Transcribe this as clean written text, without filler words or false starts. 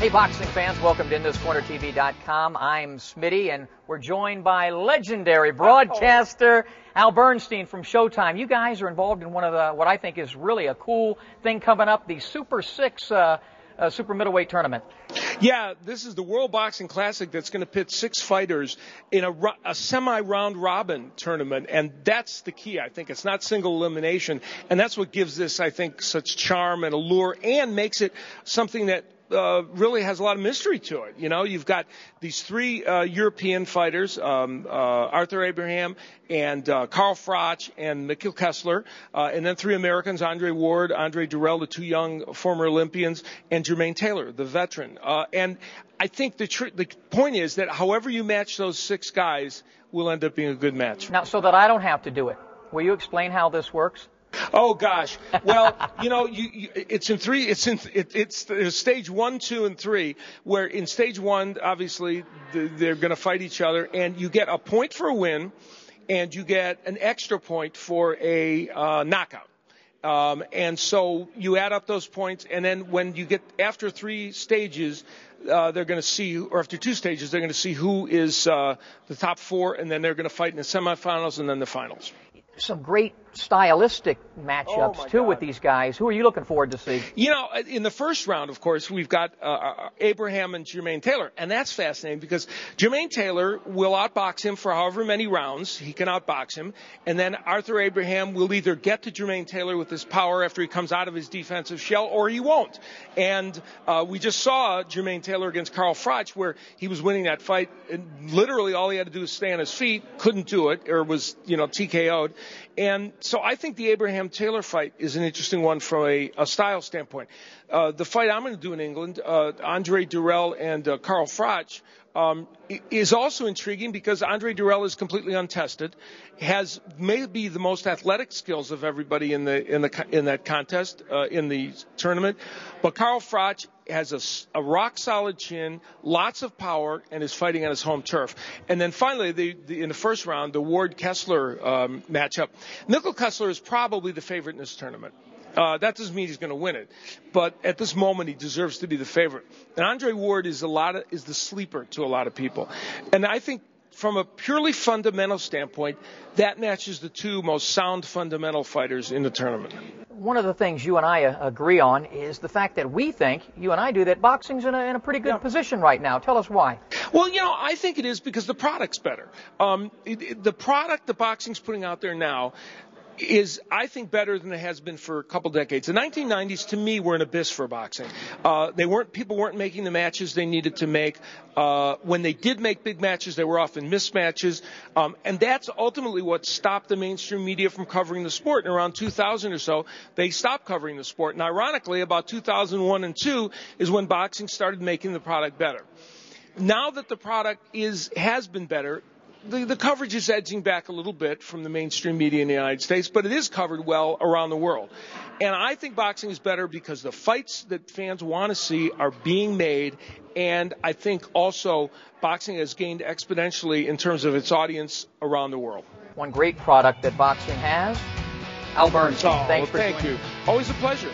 Hey, boxing fans, welcome to InThisCornerTV.com. I'm Smitty, and we're joined by legendary broadcaster Al Bernstein from Showtime. You guys are involved in one of the, what I think is really a cool thing coming up, the Super Middleweight tournament. Yeah, this is the World Boxing Classic that's going to pit 6 fighters in a semi-round robin tournament, and that's the key, I think. It's not single elimination, and that's what gives this, I think, such charm and allure and makes it something that really has a lot of mystery to it. You know, you've got these 3 European fighters, Arthur Abraham and Carl Froch and Mikkel Kessler, and then 3 Americans, Andre Ward, Andre Durrell, the 2 young former Olympians, and Jermaine Taylor, the veteran. And I think the point is that however you match those 6 guys will end up being a good match. Now, so that I don't have to do it, will you explain how this works? Oh gosh. Well, you know, it's in 3. There's stage 1, 2, and 3. Where in stage 1, obviously, they're going to fight each other, and you get a point for a win, and you get an extra point for a knockout. And so you add up those points, and then when you get after 3 stages, they're going to see, or after 2 stages, they're going to see who is the top 4, and then they're going to fight in the semifinals and then the finals. Some great stylistic matchups, too, with these guys. Who are you looking forward to see? You know, in the first round, of course, we've got Abraham and Jermaine Taylor. And that's fascinating because Jermaine Taylor will outbox him for however many rounds. He can outbox him. And then Arthur Abraham will either get to Jermaine Taylor with his power after he comes out of his defensive shell, or he won't. And we just saw Jermaine Taylor against Carl Froch, where he was winning that fight. And literally all he had to do was stay on his feet, couldn't do it, or was, TKO'd. And so I think the Abraham-Taylor fight is an interesting one from a style standpoint. The fight I'm going to do in England, Andre Durrell and Carl Froch, is also intriguing because Andre Durrell is completely untested, has maybe the most athletic skills of everybody in that contest, in the tournament. But Carl Froch has a rock-solid chin, lots of power, and is fighting on his home turf. And then finally, in the first round, the Ward-Kessler matchup. Mikkel Kessler is probably the favorite in this tournament. That doesn't mean he's going to win it, but at this moment he deserves to be the favorite. And Andre Ward is the sleeper to a lot of people. And I think from a purely fundamental standpoint, that matches the 2 most sound fundamental fighters in the tournament. One of the things you and I agree on is the fact that we think, you and I do, that boxing's in a pretty good position right now. Tell us why. Well, I think it is because the product's better. The product that boxing's putting out there now is, I think, better than it has been for a couple decades. The 1990s, to me, were an abyss for boxing. People weren't making the matches they needed to make. When they did make big matches, they were often mismatches. And that's ultimately what stopped the mainstream media from covering the sport. And around 2000 or so, they stopped covering the sport. And ironically, about 2001 and 2 is when boxing started making the product better. Now that the product has been better, the coverage is edging back a little bit from the mainstream media in the United States, but it is covered well around the world. And I think boxing is better because the fights that fans want to see are being made, and I think also boxing has gained exponentially in terms of its audience around the world. One great product that boxing has, Al Bernstein. Thank you. Always a pleasure.